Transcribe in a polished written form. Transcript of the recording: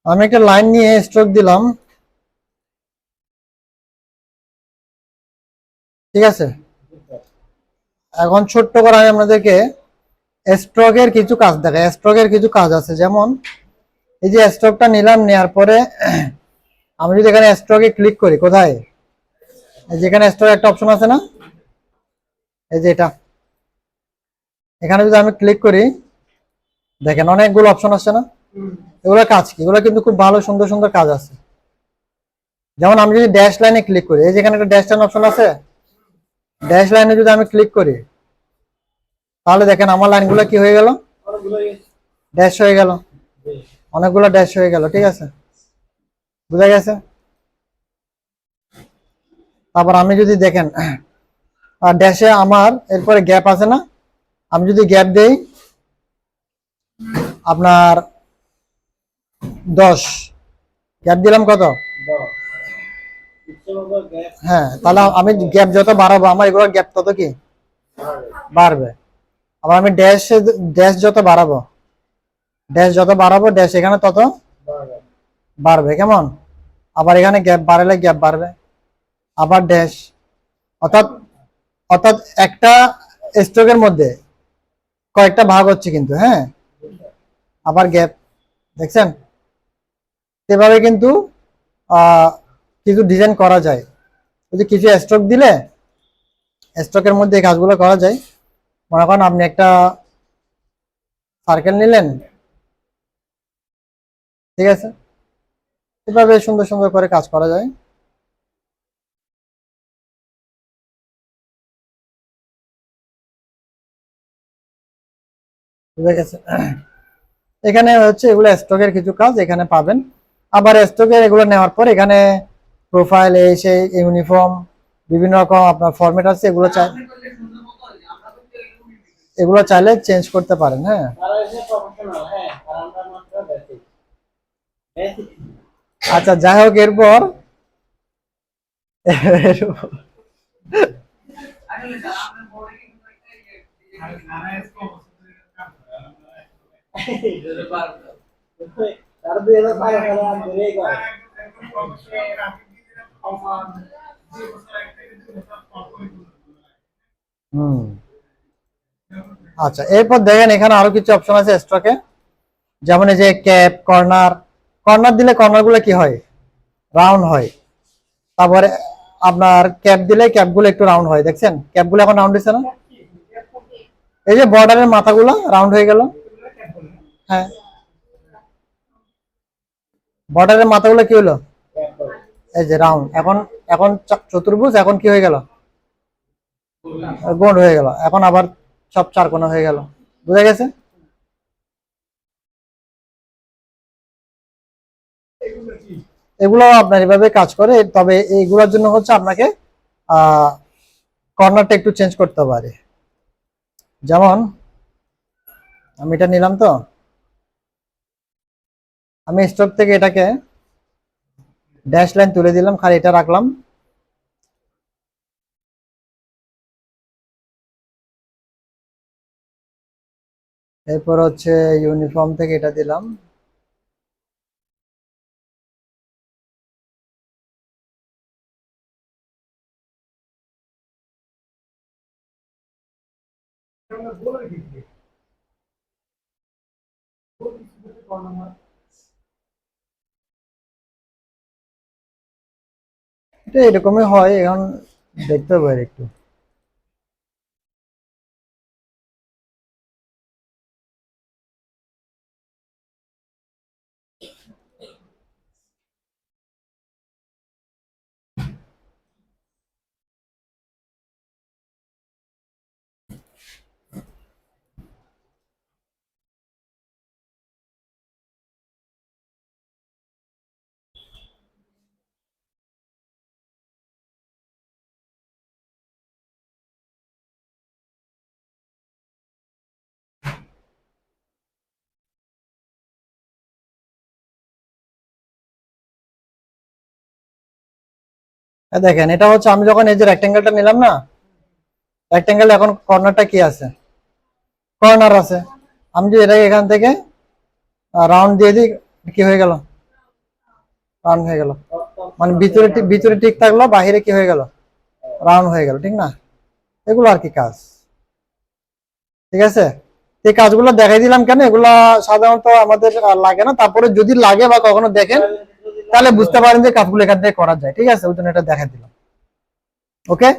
আমি একটা লাইন নিয়ে স্ট্রোক দিলাম, ঠিক আছে। এখন ছোট্ট করে আমি আপনাদেরকে স্ট্রোকের কিছু কাজ দেখাই। স্ট্রোকের কিছু কাজ আছে, যেমন এই যে স্ট্রোকটা নিলাম, নেওয়ার পরে আমি যদি এখানে স্ট্রোকে ক্লিক করি, কোথায়, যেখানে স্ট্রোক একটা অপশন আছে না, এই যে এটা, এখানে যদি আমি ক্লিক করি, দেখেন অনেকগুলো অপশন আছে না। এগুলো কাজ কি, এগুলো কিন্তু খুব ভালো সুন্দর সুন্দর কাজ আছে। যেমন আমি যদি ড্যাশ লাইনে ক্লিক করি, এই যেখানে একটা ড্যাশ লাইন অপশন আছে, ড্যাশ লাইনে যদি আমি ক্লিক করি, তাহলে দেখেন আমার লাইনগুলো কি হয়ে গেল, ড্যাশ হয়ে গেল, অনেকগুলো ড্যাশ হয়ে গেল, ঠিক আছে, বুঝা গেছে। তারপর আমি যদি দেখেন ড্যাশে আমার এরপরে গ্যাপ আছে না, আমি যদি গ্যাপ দেই আপনার 10, গ্যাপ দিলাম কত, হ্যাঁ, তাহলে আমি গ্যাপ যত বাড়াবো আমার এগুলোর গ্যাপ তত কি বাড়বে। আবার আমি ড্যাশ যত বাড়াবো, ড্যাশ এখানে তত বাড়বে, কেমন। আবার এখানে গ্যাপ বাড়ালে গ্যাপ বাড়বে, আবার ড্যাশ, অর্থাৎ অর্থাৎ একটা স্ট্রোকের মধ্যে কয়েকটা ভাগ হচ্ছে কিন্তু, হ্যাঁ। আবার গ্যাপ, দেখছেন, এভাবে কিন্তু কিছু ডিজাইন করা যায়। ওই যে কিছু স্ট্রোক দিলে স্ট্রোকের মধ্যে এই কাজগুলো করা যায়। মনে করেন আপনি একটা সার্কেল নিলেন, ঠিক আছে, এভাবে সুন্দর সুন্দর করে কাজ করা যায়। বুঝা গেছে। এখানে হচ্ছে এগুলো স্টকের কিছু কাজ এখানে পাবেন। আবার স্টকের এগুলো নেওয়ার পর এখানে প্রোফাইল, এই সেই ইউনিফর্ম, বিভিন্ন রকম আপনার ফরম্যাট আছে, এগুলো চাইলে চেঞ্জ করতে পারেন, হ্যাঁ। আচ্ছা, যাই হোক, এরপর হুম, আচ্ছা, এরপর দেখেন এখানে আরো কিছু অপশন আছে স্ট্রোকে, যেমন এই যে ক্যাপ, কর্নার। কর্নার দিলে কর্নার গুলো কি হয়, রাউন্ড হয়। তারপরে আপনার ক্যাপ দিলে ক্যাপ গুলো একটু রাউন্ড হয়, দেখছেন ক্যাপ গুলো এখন রাউন্ড হয়েছে না। এই যে বর্ডারের মাথাগুলো রাউন্ড হয়ে গেল, হ্যাঁ, বর্ডারের মাথাগুলো কি হলো, এই যে রাউন্ড। এখন এখন চতুর্ভুজ এখন কি হয়ে গেল, গোল হয়ে গেল। এখন আবার সব চারকোনা হয়ে গেল, বুঝা গেছে। এগুলো আপনার এভাবে কাজ করে, তবে এইগুলোর জন্য হচ্ছে আপনাকে কর্নারটা একটু চেঞ্জ করতে পারে। যেমন আমি এটা নিলাম, তো আমি স্টক থেকে এটাকে ড্যাশ লাইন তুলে দিলাম, খালি এটা রাখলাম। এরপর হচ্ছে ইউনিফর্ম থেকে এটা দিলাম। এটা এরকমই হয়, এখন দেখতে হবে একটু। দেখেন, এটা হচ্ছে আমি যখন এই যে রেক্টেঙ্গেলটা নিলাম না, রেক্টেঙ্গেল এখন কর্নারটা কি আছে, কর্নার আছে। আমি যদি এটাকে এখান থেকে রাউন্ড দিয়ে দিই, কি হয়ে গেল, রাউন্ড হয়ে গেল, মানে ভিতরে ঠিক থাকলো, বাহিরে কি হয়ে গেল, রাউন্ড হয়ে গেল, ঠিক না? এগুলো আর কি কাজ, ঠিক আছে? এই কাজগুলো দেখাই দিলাম কেন, এগুলা সাধারণত আমাদের লাগে না, তারপরে যদি লাগে বা কখনো দেখেন তাহলে বুঝতে পারেন যে কাজগুলো এখান থেকে করা যায়, ঠিক আছে? ওই জন্য এটা দেখাই দিলাম। ওকে।